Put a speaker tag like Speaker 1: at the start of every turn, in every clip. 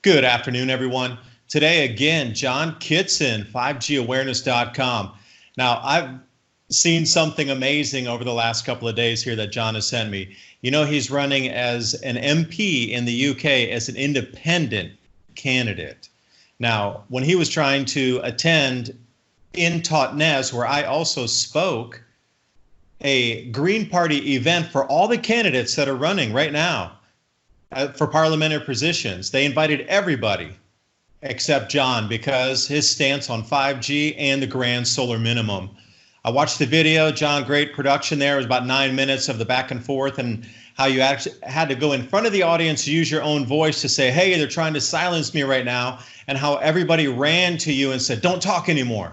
Speaker 1: Good afternoon, everyone. Today, again, John Kitson, 5gawareness.com. Now, I've seen something amazing over the last couple of days here that John has sent me. You know, he's running as an MP in the UK as an independent candidate. Now, when he was trying to attend in Totnes, where I also spoke, a Green Party event for all the candidates that are running right now for parliamentary positions, they invited everybody except John because his stance on 5G and the Grand Solar Minimum. I watched the video. John, great production there. It was about 9 minutes of the back and forth and how you actually had to go in front of the audience, use your own voice to say, hey, they're trying to silence me right now, and how everybody ran to you and said, don't talk anymore.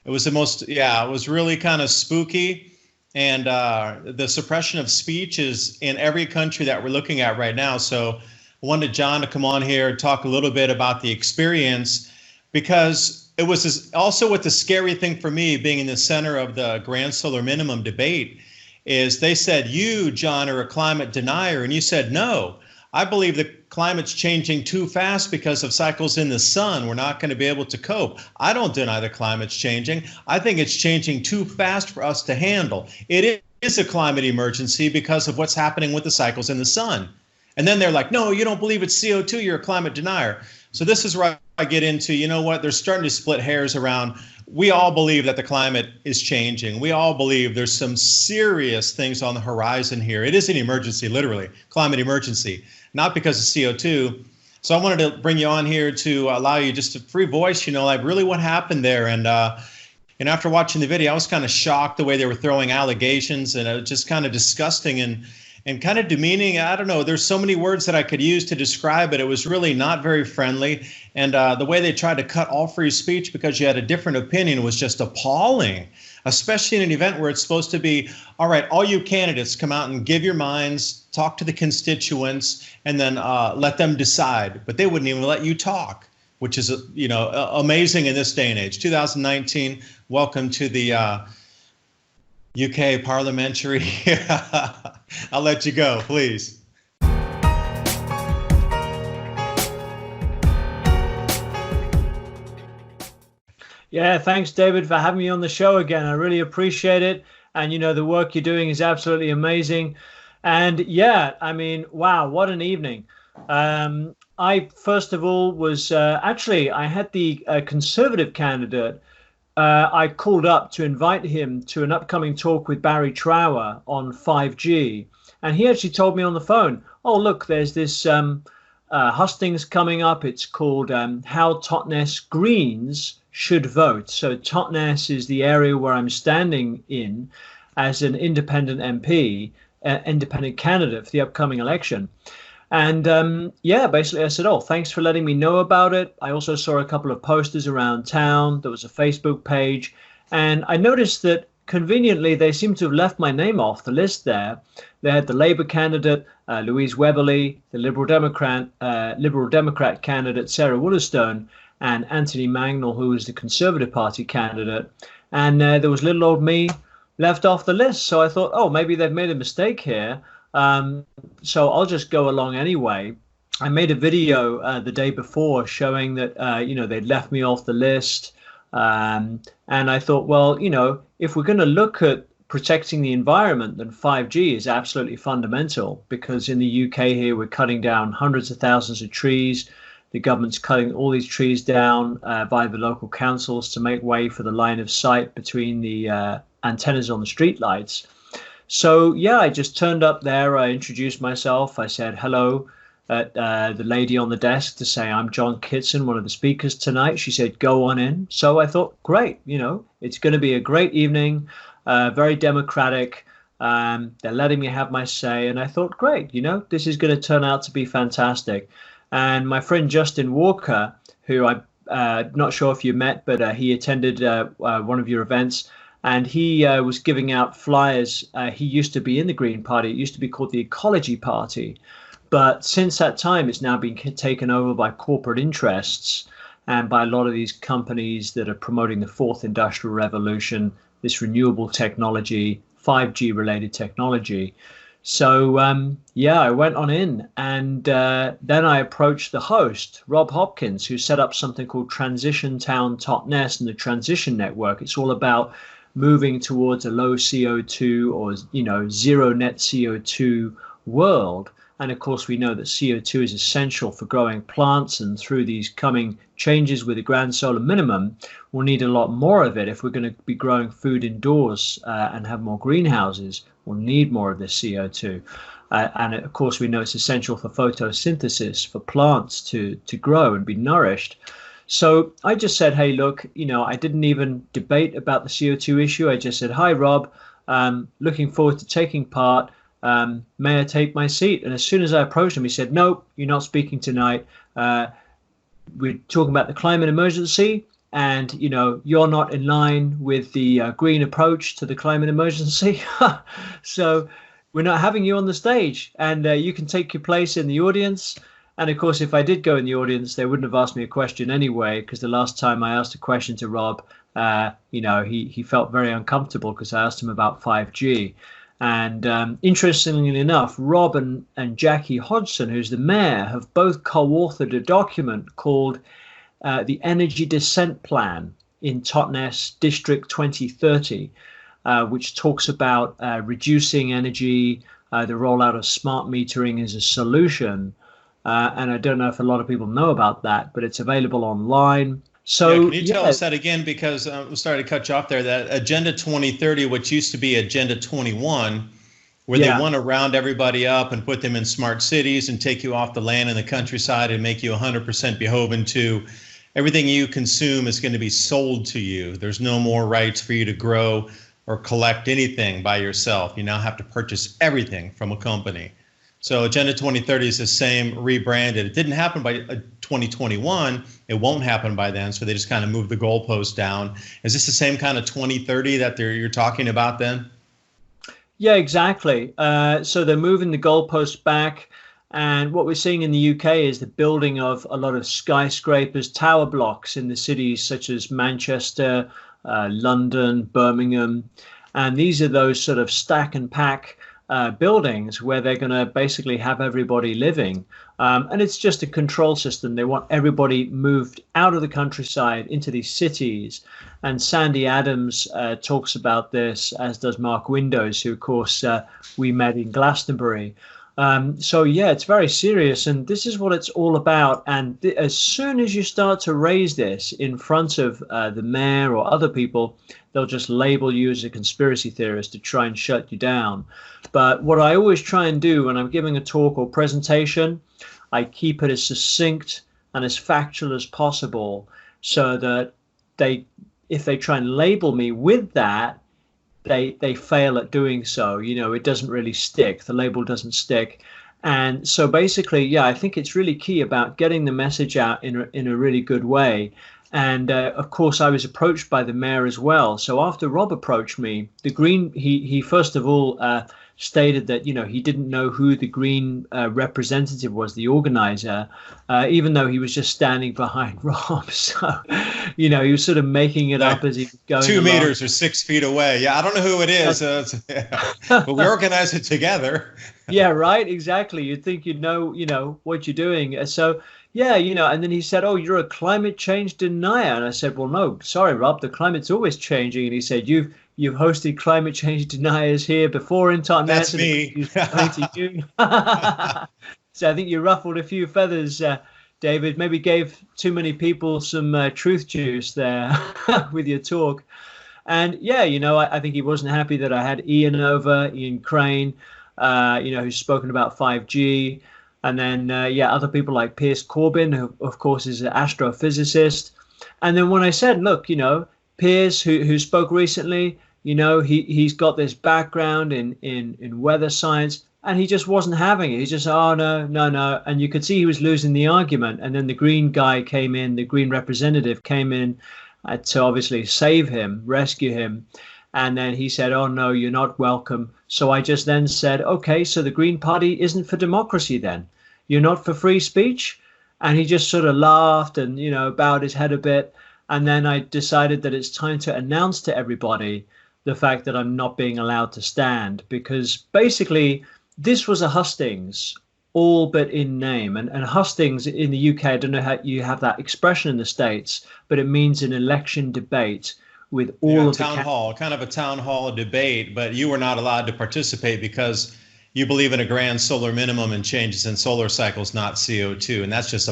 Speaker 1: It was the most, it was really kind of spooky. And the suppression of speech is in every country that we're looking at right now. So I wanted John to come on here and talk a little bit about the experience, because it was also what the scary thing for me being in the center of the Grand Solar Minimum debate is they said, you, John, are a climate denier. And you said, no, I believe the climate's changing too fast because of cycles in the sun. We're not going to be able to cope. I don't deny the climate's changing. I think it's changing too fast for us to handle. It is a climate emergency because of what's happening with the cycles in the sun. And then they're like, no, you don't believe it's CO2, you're a climate denier. So this is where I get into, you know what, they're starting to split hairs around. We all believe that the climate is changing. We all believe there's some serious things on the horizon here. It is an emergency, literally, climate emergency, not because of CO2. So I wanted to bring you on here to allow you just a free voice, you know, like really what happened there. And after watching the video, I was kind of shocked the way they were throwing allegations, and it was just kind of disgusting and kind of demeaning. I don't know, there's so many words that I could use to describe it. It was really not very friendly. And the way they tried to cut all free speech because you had a different opinion was just appalling, especially in an event where it's supposed to be, all right, all you candidates come out and give your minds, talk to the constituents, and then let them decide. But they wouldn't even let you talk, which is, amazing in this day and age. 2019, welcome to the UK parliamentary. I'll let you go, please.
Speaker 2: Yeah, thanks, David, for having me on the show again. I really appreciate it. And, the work you're doing is absolutely amazing. And yeah, I mean, wow, what an evening. I, first of all, was I had the Conservative candidate. I called up to invite him to an upcoming talk with Barry Trower on 5G. And he actually told me on the phone, oh, look, there's this hustings coming up. It's called How Totnes Greens Should Vote. So Totnes is the area where I'm standing in as an independent MP, independent candidate for the upcoming election. And basically I said, oh, thanks for letting me know about it. I also saw a couple of posters around town. There was a Facebook page. And I noticed that conveniently, they seem to have left my name off the list there. They had the Labour candidate, Louise Weberly, the Liberal Democrat candidate, Sarah Wollaston, and Anthony Mangnall, who was the Conservative Party candidate. And there was little old me left off the list. So I thought, oh, maybe they've made a mistake here. So I'll just go along anyway. I made a video the day before showing that, they'd left me off the list. And I thought, well, if we're going to look at protecting the environment, then 5G is absolutely fundamental, because in the UK here, we're cutting down hundreds of thousands of trees. The government's cutting all these trees down by the local councils to make way for the line of sight between the antennas on the streetlights. So, yeah, I just turned up there. I introduced myself. I said hello at the lady on the desk to say, I'm John Kitson, one of the speakers tonight. She said, go on in. So I thought, great, it's going to be a great evening, very democratic. They're letting me have my say. And I thought, great, this is going to turn out to be fantastic. And my friend Justin Walker, who I'm not sure if you met, but he attended one of your events. And he was giving out flyers. He used to be in the Green Party. It used to be called the Ecology Party. But since that time, it's now been taken over by corporate interests and by a lot of these companies that are promoting the fourth industrial revolution, this renewable technology, 5G related technology. So yeah, I went on in, and then I approached the host, Rob Hopkins, who set up something called Transition Town Totnes and the Transition Network. It's all about moving towards a low CO2 or zero net CO2 world. And of course, we know that CO2 is essential for growing plants, and through these coming changes with the Grand Solar Minimum, we'll need a lot more of it if we're going to be growing food indoors and have more greenhouses. We'll need more of this CO2. And of course, we know it's essential for photosynthesis, for plants to grow and be nourished. So I just said, hey, look, I didn't even debate about the CO2 issue. I just said, hi, Rob, looking forward to taking part. May I take my seat? And as soon as I approached him, he said, no, you're not speaking tonight. We're talking about the climate emergency, and you're not in line with the green approach to the climate emergency. So we're not having you on the stage, and you can take your place in the audience. And of course, if I did go in the audience, they wouldn't have asked me a question anyway, because the last time I asked a question to Rob, he felt very uncomfortable because I asked him about 5G. And interestingly enough, Rob and Jackie Hodgson, who's the mayor, have both co-authored a document called the Energy Descent Plan in Totnes District 2030, which talks about reducing energy, the rollout of smart metering as a solution. And I don't know if a lot of people know about that, but it's available online. So
Speaker 1: can you tell us that again? Because I'm sorry to cut you off there. That Agenda 2030, which used to be Agenda 21, where they want to round everybody up and put them in smart cities and take you off the land in the countryside and make you 100% beholden to everything you consume is going to be sold to you. There's no more rights for you to grow or collect anything by yourself. You now have to purchase everything from a company. So Agenda 2030 is the same, rebranded. It didn't happen by 2021. It won't happen by then. So they just kind of moved the goalpost down. Is this the same kind of 2030 that you're talking about then?
Speaker 2: Yeah, exactly. So they're moving the goalpost back. And what we're seeing in the UK is the building of a lot of skyscrapers, tower blocks in the cities such as Manchester, London, Birmingham. And these are those sort of stack and pack buildings where they're going to basically have everybody living. And it's just a control system. They want everybody moved out of the countryside into these cities. And Sandy Adams talks about this, as does Mark Windows, who, of course, we met in Glastonbury. So, yeah, it's very serious. And this is what it's all about. And as soon as you start to raise this in front of the mayor or other people, they'll just label you as a conspiracy theorist to try and shut you down. But what I always try and do when I'm giving a talk or presentation, I keep it as succinct and as factual as possible, so that if they try and label me with that, they fail at doing so. It doesn't really stick. The label doesn't stick. And so basically, yeah, I think it's really key about getting the message out in a really good way. And of course, I was approached by the mayor as well. So after Rob approached me, he first of all stated that he didn't know who the Green representative was, the organizer, even though he was just standing behind Rob. So he was sort of making it up as he was going
Speaker 1: 2
Speaker 2: along.
Speaker 1: meters or 6 feet away. Yeah, I don't know who it is, but we organize it together.
Speaker 2: Yeah, right. Exactly. You'd think you'd know what you're doing. So. Yeah, and then he said, oh, you're a climate change denier. And I said, well, no, sorry, Rob, the climate's always changing. And he said, you've hosted climate change deniers here before in Totnes.
Speaker 1: That's me.
Speaker 2: So I think you ruffled a few feathers, David. Maybe gave too many people some truth juice there with your talk. And yeah, I think he wasn't happy that I had Ian Crane, who's spoken about 5G. And then, other people like Piers Corbyn, who, of course, is an astrophysicist. And then when I said, look, Piers, who spoke recently, he's got this background in weather science, and he just wasn't having it. He just, oh, no. And you could see he was losing the argument. And then the Green guy came in, the Green representative came in to obviously save him, rescue him. And then he said, oh, no, you're not welcome. So I just then said, OK, so the Green Party isn't for democracy then. You're not for free speech. And he just sort of laughed and, bowed his head a bit. And then I decided that it's time to announce to everybody the fact that I'm not being allowed to stand, because basically this was a hustings, all but in name. And hustings in the UK, I don't know how you have that expression in the States, but it means an election debate with all of the
Speaker 1: town hall, kind of a town hall debate, but you were not allowed to participate because you believe in a grand solar minimum and changes in solar cycles, not CO2. And that's just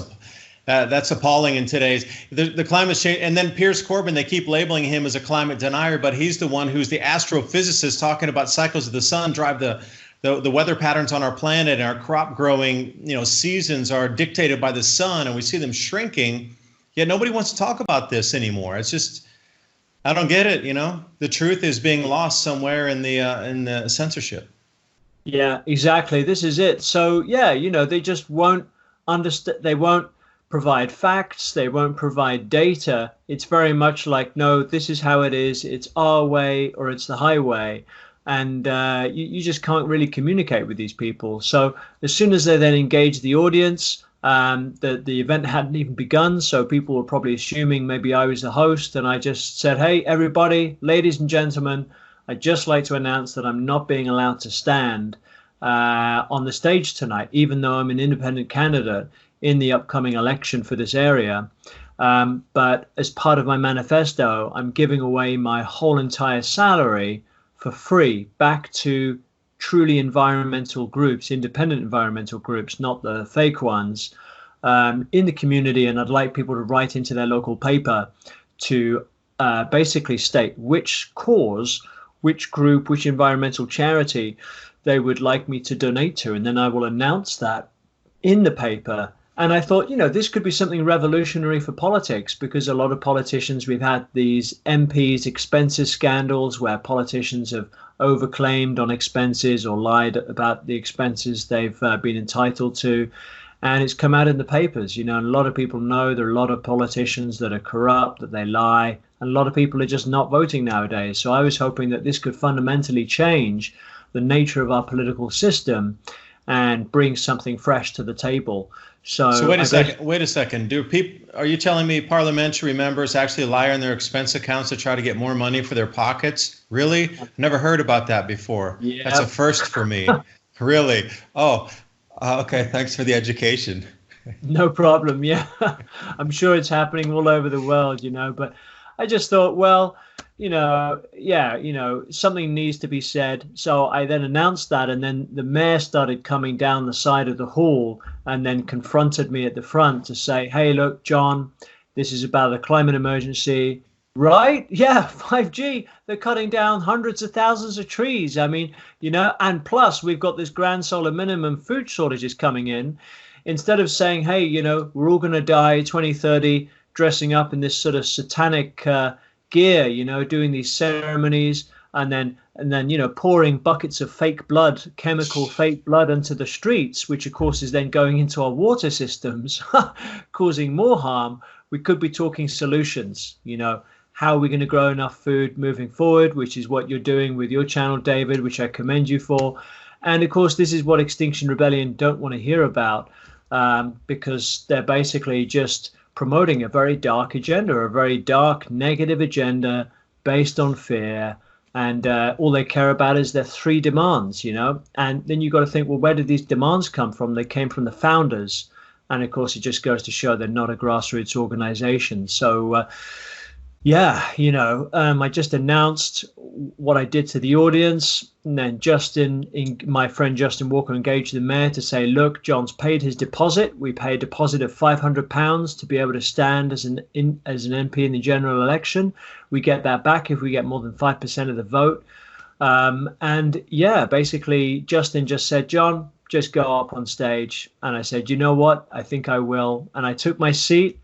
Speaker 1: that's appalling in today's the climate change. And then Piers Corbyn, they keep labeling him as a climate denier, but he's the one who's the astrophysicist talking about cycles of the sun drive the weather patterns on our planet, and our crop growing, seasons are dictated by the sun, and we see them shrinking. Yet nobody wants to talk about this anymore. It's just, I don't get it. The truth is being lost somewhere in the censorship.
Speaker 2: Yeah, exactly. This is it. So yeah, they just won't understand. They won't provide facts. They won't provide data. It's very much like, no, this is how it is. It's our way or it's the highway. And you just can't really communicate with these people. So as soon as they then engage the audience, the event hadn't even begun. So people were probably assuming maybe I was the host. And I just said, hey, everybody, ladies and gentlemen, I'd just like to announce that I'm not being allowed to stand on the stage tonight, even though I'm an independent candidate in the upcoming election for this area. But as part of my manifesto, I'm giving away my whole entire salary for free back to truly environmental groups, independent environmental groups, not the fake ones, in the community. And I'd like people to write into their local paper to basically state which cause, which group, which environmental charity they would like me to donate to. And then I will announce that in the paper. And I thought, this could be something revolutionary for politics, because a lot of politicians, we've had these MPs expenses scandals where politicians have overclaimed on expenses or lied about the expenses they've been entitled to. And it's come out in the papers, and a lot of people know there are a lot of politicians that are corrupt, that they lie, and a lot of people are just not voting nowadays. So I was hoping that this could fundamentally change the nature of our political system and bring something fresh to the table. So
Speaker 1: wait a second. Are you telling me parliamentary members actually lie on their expense accounts to try to get more money for their pockets? Really? I've never heard about that before. Yeah. That's a first for me. Really? Oh, okay. Thanks for the education.
Speaker 2: No problem. Yeah, I'm sure it's happening all over the world, but I just thought, well, something needs to be said. So I then announced that, and then the mayor started coming down the side of the hall and then confronted me at the front to say, hey, look, John, this is about the climate emergency. Right? Yeah, 5G. They're cutting down hundreds of thousands of trees. I mean, and plus we've got this grand solar minimum food shortages coming in. Instead of saying, hey, we're all going to die 2030, dressing up in this sort of satanic gear, doing these ceremonies and then pouring buckets of fake blood, chemical fake blood into the streets, which of course is then going into our water systems, causing more harm. We could be talking solutions, how are we going to grow enough food moving forward, which is what you're doing with your channel, David, which I commend you for. And of course, this is what Extinction Rebellion don't want to hear about, because they're basically just promoting a very dark agenda, a very dark, negative agenda based on fear. And all they care about is their three demands, And then you've got to think, well, where did these demands come from? They came from the founders. And of course, it just goes to show they're not a grassroots organization. So, I just announced what I did to the audience. And then my friend Justin Walker engaged the mayor to say, look, John's paid his deposit. We pay a deposit of £500 to be able to stand as an MP in the general election. We get that back if we get more than 5% of the vote. Basically, Justin just said, John, just go up on stage. And I said, you know what? I think I will. And I took my seat,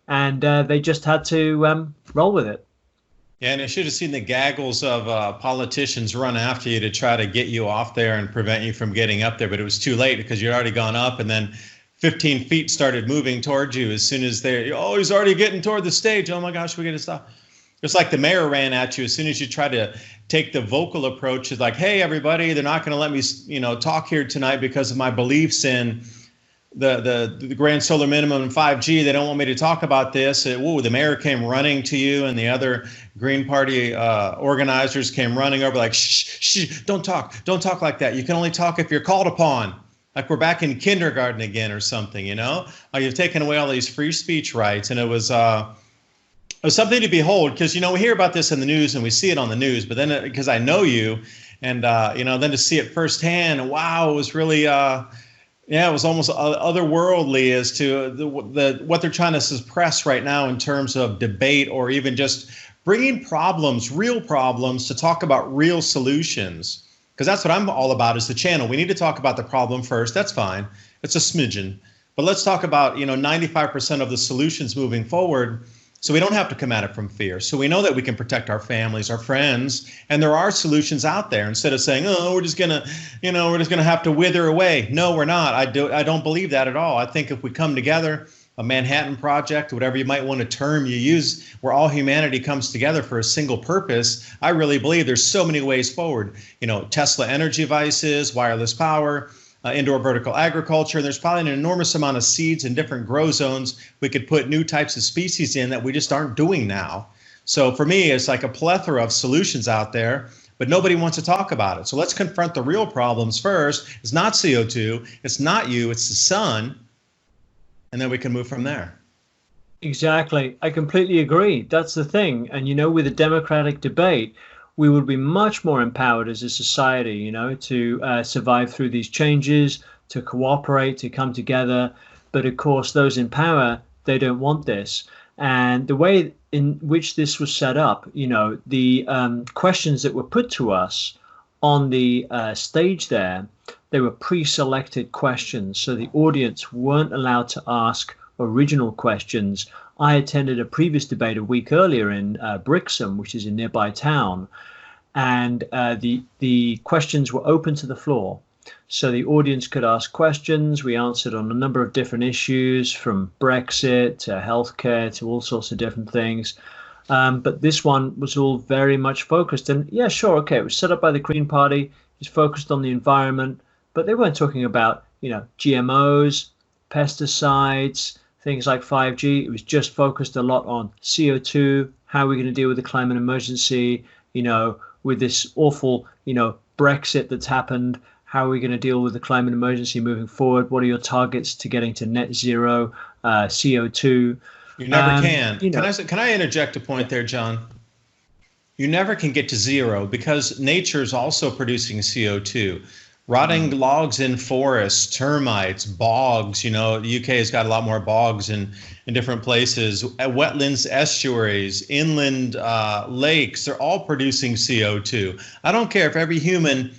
Speaker 2: and they just had to roll with it.
Speaker 1: Yeah, and I should have seen the gaggles of politicians run after you to try to get you off there and prevent you from getting up there. But it was too late because you'd already gone up, and then 15 feet started moving towards you as soon as he's already getting toward the stage. Oh my gosh, we got to stop. It's like the mayor ran at you as soon as you tried to take the vocal approach. It's like, hey, everybody, they're not going to let me, talk here tonight because of my beliefs in the Grand Solar Minimum and 5G. They don't want me to talk about this. The mayor came running to you, and the other Green Party organizers came running over like, shh, don't talk like that. You can only talk if you're called upon. Like we're back in kindergarten again or something, you know? You've taken away all these free speech rights, and it was something to behold, because, you know, we hear about this in the news and we see it on the news, but then because I know you, and, you know, then to see it firsthand, wow, it was really, it was almost otherworldly as to what they're trying to suppress right now in terms of debate, or even just bringing problems, real problems, to talk about real solutions. Because that's what I'm all about, is the channel. We need to talk about the problem first. That's fine. It's a smidgen. But let's talk about, 95% of the solutions moving forward, so we don't have to come at it from fear. So we know that we can protect our families, our friends, and there are solutions out there, instead of saying, oh, we're just gonna have to wither away. No, we're not. I don't believe that at all. I think if we come together, a Manhattan Project, whatever you might want to term you use, where all humanity comes together for a single purpose, I really believe there's so many ways forward. Tesla energy devices, wireless power, indoor vertical agriculture. There's probably an enormous amount of seeds in different grow zones we could put new types of species in that we just aren't doing now. So for me, it's like a plethora of solutions out there, but nobody wants to talk about it. So let's confront the real problems first. It's not CO2, it's not you, it's the sun. And then we can move from there.
Speaker 2: Exactly. I completely agree. That's the thing. And, with a democratic debate, we would be much more empowered as a society, to survive through these changes, to cooperate, to come together. But of course, those in power, they don't want this. And the way in which this was set up, the questions that were put to us on the stage there, they were pre-selected questions, so the audience weren't allowed to ask original questions. I attended a previous debate a week earlier in Brixham, which is a nearby town, and the questions were open to the floor. So the audience could ask questions. We answered on a number of different issues, from Brexit to healthcare to all sorts of different things. But this one was all very much focused. And yeah, sure, okay, it was set up by the Green Party. It was focused on the environment. But they weren't talking about, GMOs, pesticides, things like 5G. It was just focused a lot on CO2, how are we going to deal with the climate emergency, with this awful, Brexit that's happened. How are we going to deal with the climate emergency moving forward? What are your targets to getting to net zero CO2?
Speaker 1: You never can. Can I interject a point there, John? You never can get to zero, because nature is also producing CO2. Rotting logs in forests, termites, bogs. The UK has got a lot more bogs in different places. Wetlands, estuaries, inland lakes, they're all producing CO2. I don't care if every human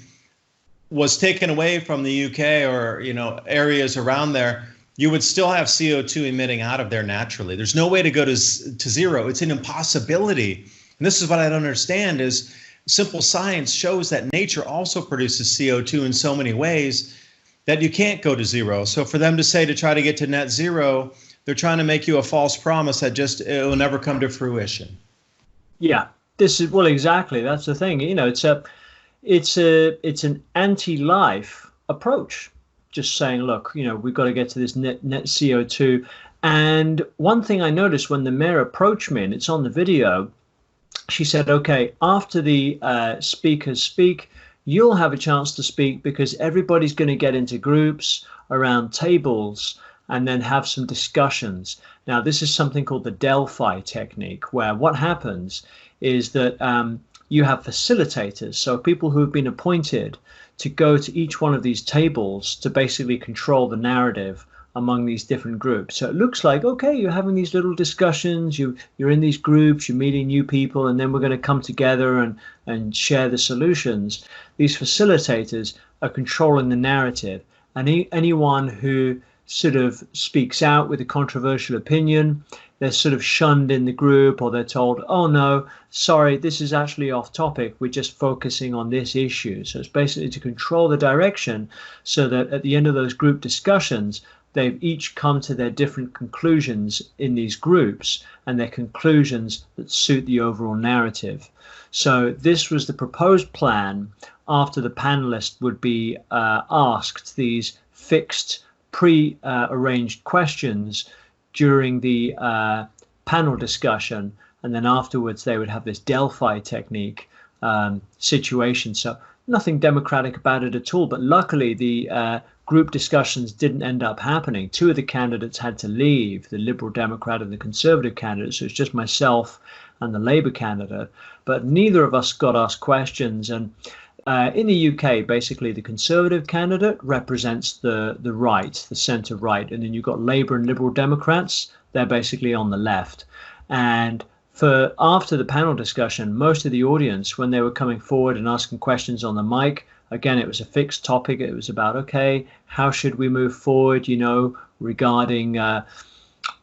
Speaker 1: was taken away from the UK or, areas around there, you would still have CO2 emitting out of there naturally. There's no way to go to zero. It's an impossibility. And this is what I don't understand is, simple science shows that nature also produces CO2 in so many ways that you can't go to zero. So for them to say to try to get to net zero, they're trying to make you a false promise that just it will never come to fruition.
Speaker 2: Yeah, exactly. That's the thing. It's an anti-life approach. Just saying, look, we've got to get to this net CO2. And one thing I noticed when the mayor approached me, and it's on the video, she said, okay, after the speakers speak, you'll have a chance to speak, because everybody's going to get into groups around tables and then have some discussions. Now, this is something called the Delphi technique, where what happens is that you have facilitators, so people who have been appointed to go to each one of these tables to basically control the narrative among these different groups. So it looks like, okay, you're having these little discussions, you're in these groups, you're meeting new people, and then we're going to come together and share the solutions. These facilitators are controlling the narrative, and anyone who sort of speaks out with a controversial opinion, they're sort of shunned in the group, or they're told, oh no, sorry, this is actually off topic, we're just focusing on this issue. So it's basically to control the direction, so that at the end of those group discussions, they've each come to their different conclusions in these groups, and their conclusions that suit the overall narrative. So this was the proposed plan after the panelists would be asked these fixed pre-arranged questions during the panel discussion, and then afterwards they would have this Delphi technique situation. So nothing democratic about it at all. But luckily, the group discussions didn't end up happening. Two of the candidates had to leave, the Liberal Democrat and the Conservative candidate. So it's just myself and the Labour candidate. But neither of us got asked questions. And in the UK, basically, the Conservative candidate represents the right, the centre right. And then you've got Labour and Liberal Democrats. They're basically on the left. And after the panel discussion, most of the audience, when they were coming forward and asking questions on the mic, again, it was a fixed topic. It was about, okay, how should we move forward, regarding,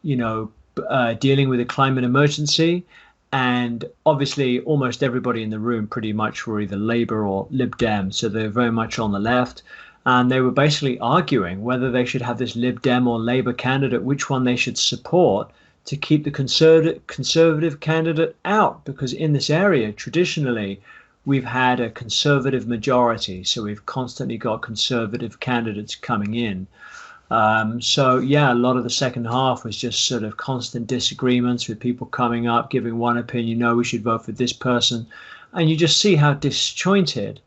Speaker 2: dealing with the climate emergency. And obviously, almost everybody in the room pretty much were either Labour or Lib Dem. So they're very much on the left. And they were basically arguing whether they should have this Lib Dem or Labour candidate, which one they should support to keep the conservative candidate out. Because in this area, traditionally, we've had a conservative majority. So we've constantly got conservative candidates coming in. So, yeah, a lot of the second half was just sort of constant disagreements with people coming up, giving one opinion, no, we should vote for this person. And you just see how disjointed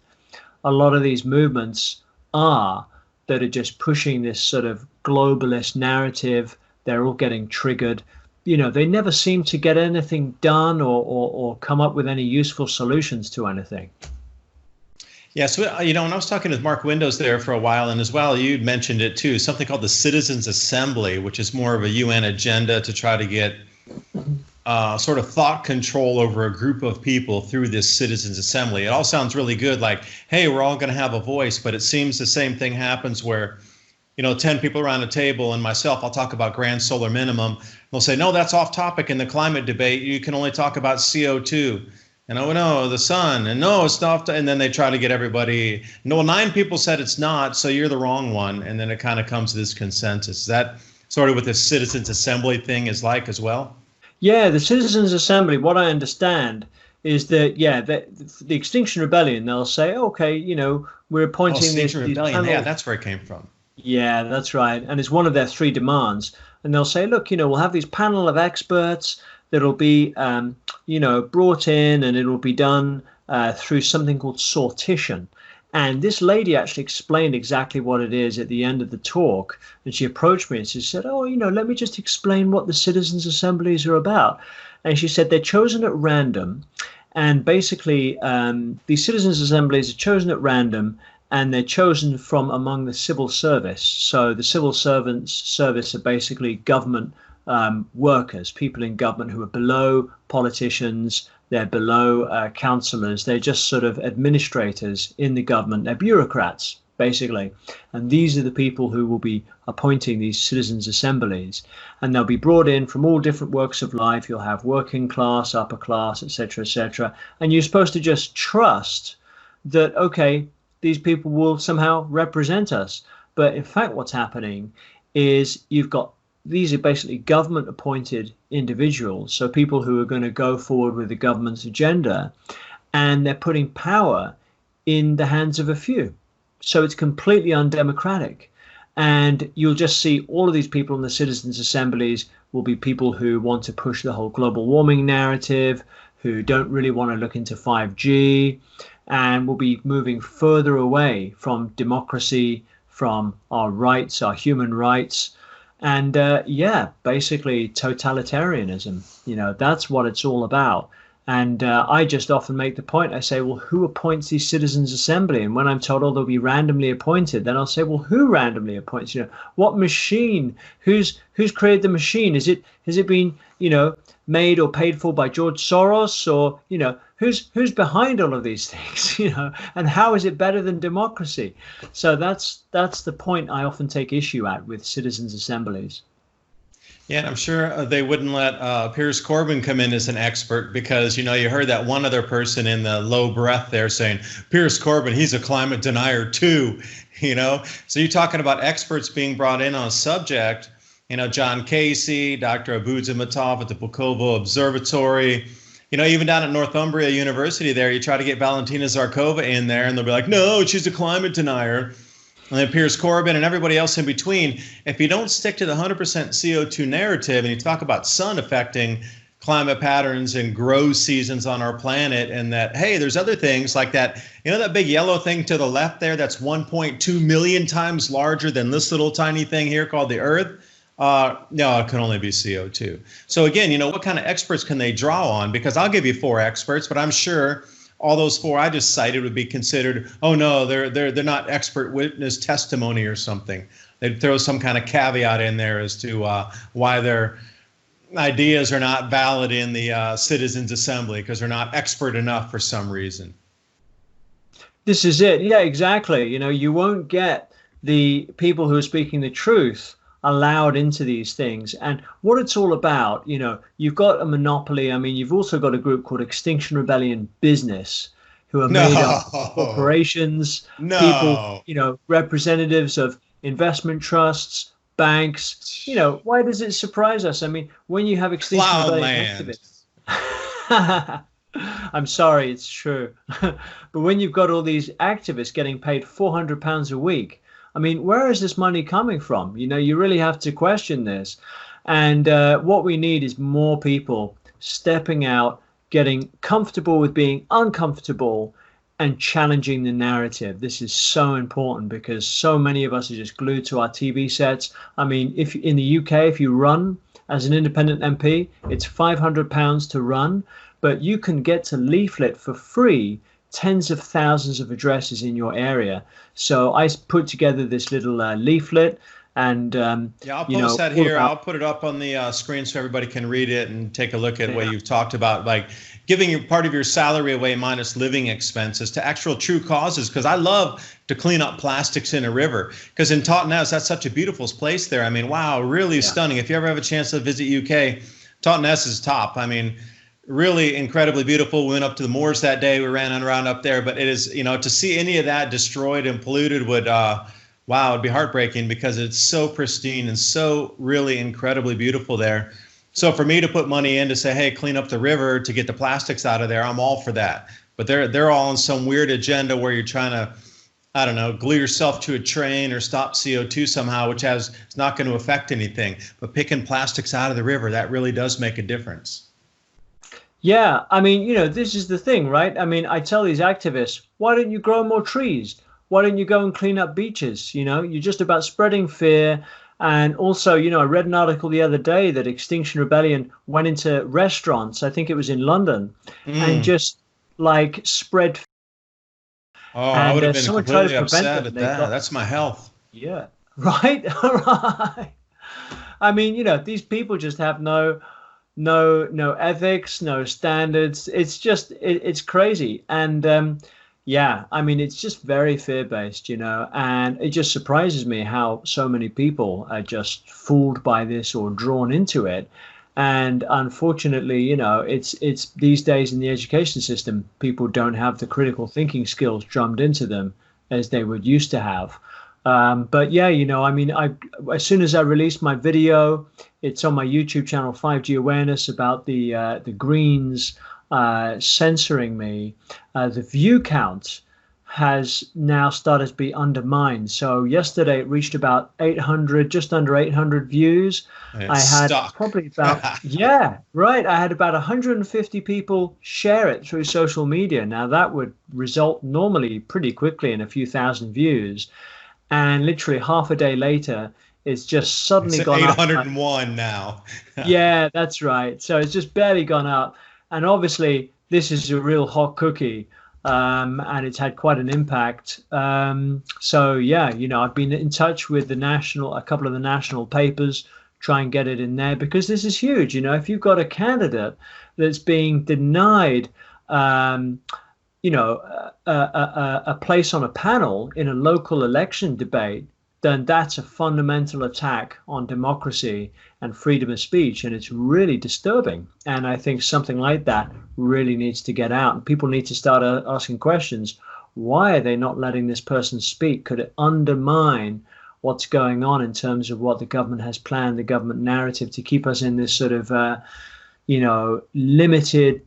Speaker 2: a lot of these movements are that are just pushing this sort of globalist narrative. They're all getting triggered. They never seem to get anything done or come up with any useful solutions to anything.
Speaker 1: Yeah, so, when I was talking with Mark Windows there for a while, and as well, you'd mentioned it too, something called the Citizens Assembly, which is more of a UN agenda to try to get sort of thought control over a group of people through this Citizens Assembly. It all sounds really good, like, hey, we're all going to have a voice, but it seems the same thing happens where 10 people around a table and myself, I'll talk about Grand Solar Minimum. They'll say, no, that's off topic in the climate debate. You can only talk about CO2. And oh, no, the sun. And no, it's not. And then they try to get everybody. No, 9 people said it's not, so you're the wrong one. And then it kind of comes to this consensus. Is that sort of what the Citizens Assembly thing is like as well?
Speaker 2: Yeah, the Citizens Assembly, what I understand is that, the Extinction Rebellion, they'll say, okay, we're appointing
Speaker 1: Extinction Rebellion, yeah, that's where it came from.
Speaker 2: Yeah, that's right. And it's one of their 3 demands. And they'll say, look, we'll have this panel of experts that'll be, brought in, and it'll be done through something called sortition. And this lady actually explained exactly what it is at the end of the talk. And she approached me and she said, let me just explain what the Citizens Assemblies are about. And she said they're chosen at random. And basically, the Citizens Assemblies are chosen at random, and they're chosen from among the civil service. So the civil service are basically government workers, people in government who are below politicians, they're below councillors, they're just sort of administrators in the government, they're bureaucrats, basically. And these are the people who will be appointing these citizens' assemblies. And they'll be brought in from all different walks of life. You'll have working class, upper class, etc., etc. And you're supposed to just trust that, okay, these people will somehow represent us. But in fact, what's happening is these are basically government appointed individuals. So people who are going to go forward with the government's agenda, and they're putting power in the hands of a few. So it's completely undemocratic. And you'll just see all of these people in the citizens' assemblies will be people who want to push the whole global warming narrative, who don't really want to look into 5G, and will be moving further away from democracy, from our rights, our human rights, and basically totalitarianism. That's what it's all about. And I just often make the point, I say, well, who appoints these citizens' assembly? And when I'm told, they'll be randomly appointed, then I'll say, well, who randomly appoints? What machine? Who's created the machine? Has it been, made or paid for by George Soros? Or, who's behind all of these things? And how is it better than democracy? So that's the point I often take issue at with citizens' assemblies.
Speaker 1: Yeah, and I'm sure they wouldn't let Piers Corbyn come in as an expert because, you heard that one other person in the low breath there saying, Piers Corbyn, he's a climate denier too, So you're talking about experts being brought in on a subject, John Casey, Dr. Abudza Matov at the Pulkovo Observatory, even down at Northumbria University there, you try to get Valentina Zarkova in there and they'll be like, no, she's a climate denier. and then Piers Corbyn and everybody else in between, if you don't stick to the 100% CO2 narrative and you talk about sun affecting climate patterns and grow seasons on our planet, and that, hey, there's other things like that, that big yellow thing to the left there that's 1.2 million times larger than this little tiny thing here called the Earth. No, it can only be CO2. So again, what kind of experts can they draw on? Because I'll give you 4 experts, but I'm sure all those 4 I just cited would be considered, oh no, they're not expert witness testimony or something. They'd throw some kind of caveat in there as to why their ideas are not valid in the Citizens Assembly because they're not expert enough for some reason.
Speaker 2: This is it. Yeah, exactly. You won't get the people who are speaking the truth allowed into these things. And what it's all about, you've got a monopoly. I mean, you've also got a group called Extinction Rebellion Business, who are made up of corporations, people, representatives of investment trusts, banks. Why does it surprise us? I mean, when you have Extinction Rebellion activists, I'm sorry, it's true. But when you've got all these activists getting paid £400 a week, I mean, where is this money coming from? You really have to question this. And what we need is more people stepping out, getting comfortable with being uncomfortable, and challenging the narrative. This is so important because so many of us are just glued to our TV sets. I mean, if in the UK, if you run as an independent MP, it's £500 to run, but you can get to leaflet for free tens of thousands of addresses in your area. So I put together this little leaflet, and
Speaker 1: I'll post that here. I'll put it up on the screen so everybody can read it and take a look at what you've talked about, like giving your part of your salary away minus living expenses to actual true causes. Because I love to clean up plastics in a river. Because in Totnes, that's such a beautiful place there. I mean, wow, really stunning. If you ever have a chance to visit UK, Totnes is top. I mean, really incredibly beautiful. We went up to the moors that day. We ran around up there, but it is, to see any of that destroyed and polluted would, wow, it'd be heartbreaking because it's so pristine and so really incredibly beautiful there. So for me to put money in to say, hey, clean up the river to get the plastics out of there, I'm all for that. But they're all on some weird agenda where you're trying to, I don't know, glue yourself to a train or stop CO2 somehow, which it's not going to affect anything. But picking plastics out of the river, that really does make a difference.
Speaker 2: Yeah, I mean, this is the thing, right? I mean, I tell these activists, why don't you grow more trees? Why don't you go and clean up beaches? You're just about spreading fear. And also, I read an article the other day that Extinction Rebellion went into restaurants, I think it was in London, and just like spread fear.
Speaker 1: Oh, I would have been completely upset at that. That's my health.
Speaker 2: Yeah, right. Right. I mean, these people just have no ethics, no standards. It's just, it's crazy. And yeah, I mean, it's just very fear-based, and it just surprises me how so many people are just fooled by this or drawn into it. And unfortunately, it's these days in the education system, people don't have the critical thinking skills drummed into them as they would used to have. But yeah, I mean, as soon as I released my video, it's on my YouTube channel, 5G Awareness, about the Greens censoring me. The view count has now started to be undermined. So yesterday it reached about 800, just under 800 views. I had probably about, I had about 150 people share it through social media. Now that would result normally pretty quickly in a few thousand views. And literally half a day later, it's just suddenly gone
Speaker 1: 801 now.
Speaker 2: Yeah, that's right. So it's just barely gone up. And obviously, this is a real hot cookie, and it's had quite an impact. So yeah, I've been in touch with a couple of the national papers, try and get it in there, because this is huge. If you've got a candidate that's being denied, a place on a panel in a local election debate, then that's a fundamental attack on democracy and freedom of speech. And it's really disturbing. And I think something like that really needs to get out. And people need to start asking questions. Why are they not letting this person speak? Could it undermine what's going on in terms of what the government has planned, the government narrative, to keep us in this sort of, limited,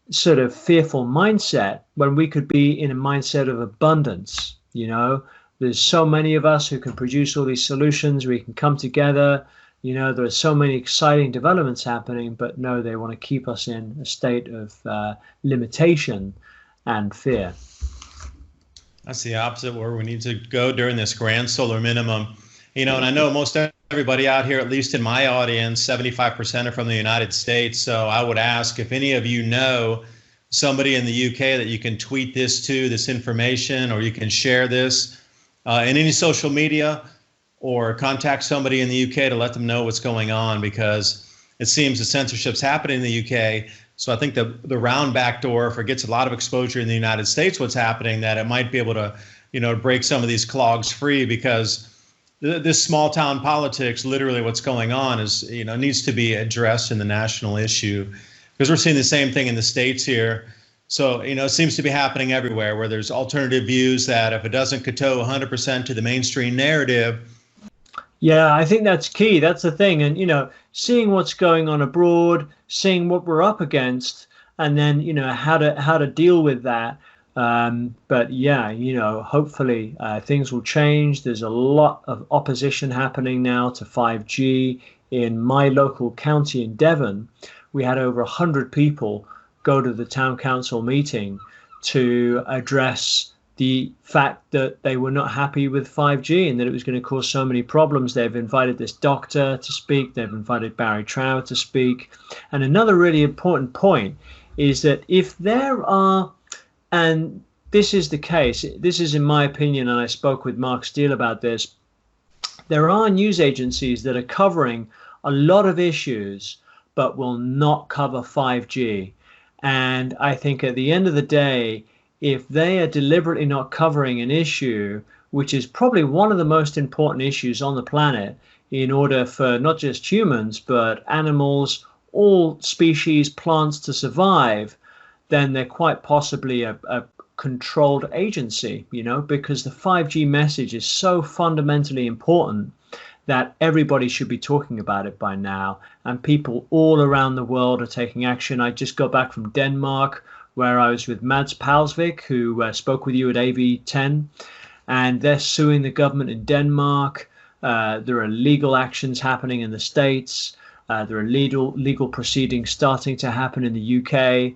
Speaker 2: sort of fearful mindset, when we could be in a mindset of abundance, There's so many of us who can produce all these solutions. We can come together. There are so many exciting developments happening, but no, they want to keep us in a state of limitation and fear.
Speaker 1: That's the opposite where we need to go during this grand solar minimum. And I know most everybody out here, at least in my audience, 75% are from the United States. So I would ask if any of you know somebody in the UK that you can tweet this information, or you can share this in any social media, or contact somebody in the UK to let them know what's going on, because it seems the censorship's happening in the UK. So I think the round back door, if it gets a lot of exposure in the United States, what's happening, that it might be able to, break some of these clogs free, because this small town politics, literally what's going on is, needs to be addressed in the national issue, because we're seeing the same thing in the States here. So, it seems to be happening everywhere, where there's alternative views that if it doesn't kowtow 100% to the mainstream narrative.
Speaker 2: Yeah, I think that's key. That's the thing. And, seeing what's going on abroad, seeing what we're up against, and then, how to deal with that. But yeah, hopefully things will change. There's a lot of opposition happening now to 5G. In my local county in Devon, we had over 100 people go to the town council meeting to address the fact that they were not happy with 5G and that it was going to cause so many problems. They've invited this doctor to speak. They've invited Barry Trower to speak. And another really important point is that if there are, and this is the case, this is in my opinion, and I spoke with Mark Steele about this, there are news agencies that are covering a lot of issues but will not cover 5G. And I think at the end of the day, if they are deliberately not covering an issue, which is probably one of the most important issues on the planet, in order for not just humans, but animals, all species, plants to survive, then they're quite possibly a controlled agency, because the 5G message is so fundamentally important that everybody should be talking about it by now. And people all around the world are taking action. I just got back from Denmark, where I was with Mads Palsvik, who spoke with you at AV10, and they're suing the government in Denmark. There are legal actions happening in the States. There are legal proceedings starting to happen in the UK.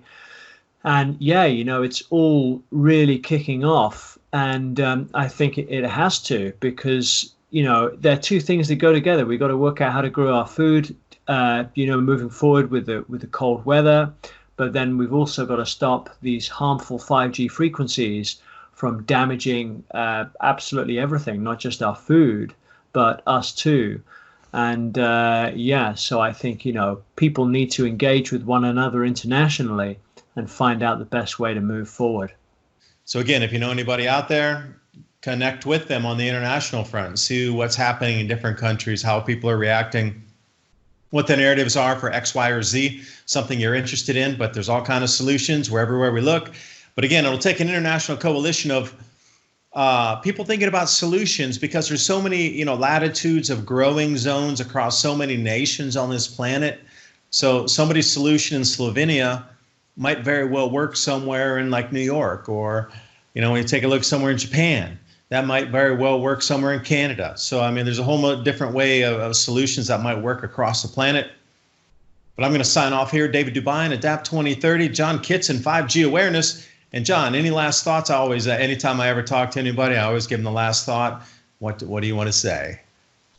Speaker 2: And yeah, it's all really kicking off. And I think it has to, because, there are two things that go together. We've got to work out how to grow our food, moving forward with the cold weather. But then we've also got to stop these harmful 5G frequencies from damaging absolutely everything, not just our food, but us too. And so I think, people need to engage with one another internationally and find out the best way to move forward.
Speaker 1: So again, if you know anybody out there, connect with them on the international front, see what's happening in different countries, how people are reacting, what the narratives are for X, Y, or Z, something you're interested in, but there's all kinds of solutions wherever we look. But again, it'll take an international coalition of people thinking about solutions, because there's so many, latitudes of growing zones across so many nations on this planet. So somebody's solution in Slovenia might very well work somewhere in like New York, or, when you take a look somewhere in Japan, that might very well work somewhere in Canada. So, there's a whole different way of solutions that might work across the planet. But I'm going to sign off here. David Dubine, EDAP 2030, John Kitson, 5G Awareness. And John, any last thoughts? I always, anytime I ever talk to anybody, I always give them the last thought. What do you want to say?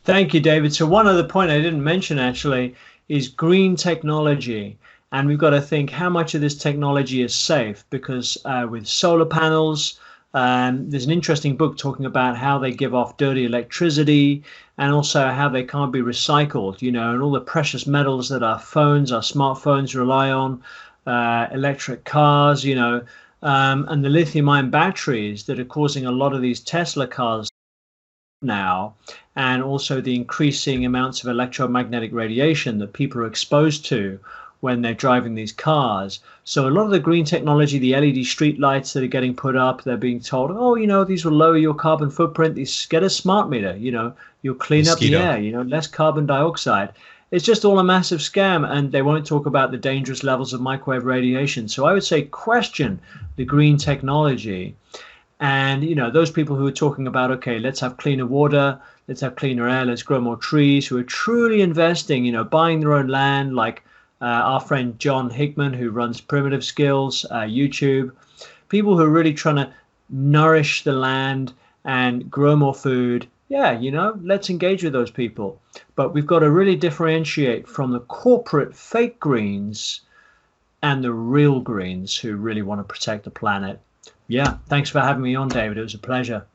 Speaker 2: Thank you, David. So one other point I didn't mention actually is green technology. And we've got to think how much of this technology is safe, because with solar panels, there's an interesting book talking about how they give off dirty electricity, and also how they can't be recycled, and all the precious metals that our phones, our smartphones rely on, electric cars, and the lithium-ion batteries that are causing a lot of these Tesla cars now, and also the increasing amounts of electromagnetic radiation that people are exposed to when they're driving these cars. So a lot of the green technology, the LED street lights that are getting put up, they're being told, these will lower your carbon footprint. Get a smart meter, you'll clean up the air, less carbon dioxide. It's just all a massive scam, and they won't talk about the dangerous levels of microwave radiation. So I would say question the green technology. And, you know, those people who are talking about, okay, let's have cleaner water, let's have cleaner air, let's grow more trees, who are truly investing, you know, buying their own land, like our friend John Hickman, who runs Primitive Skills, YouTube, people who are really trying to nourish the land and grow more food. Yeah, you know, let's engage with those people. But we've got to really differentiate from the corporate fake greens and the real greens who really want to protect the planet. Yeah, thanks for having me on, David. It was a pleasure.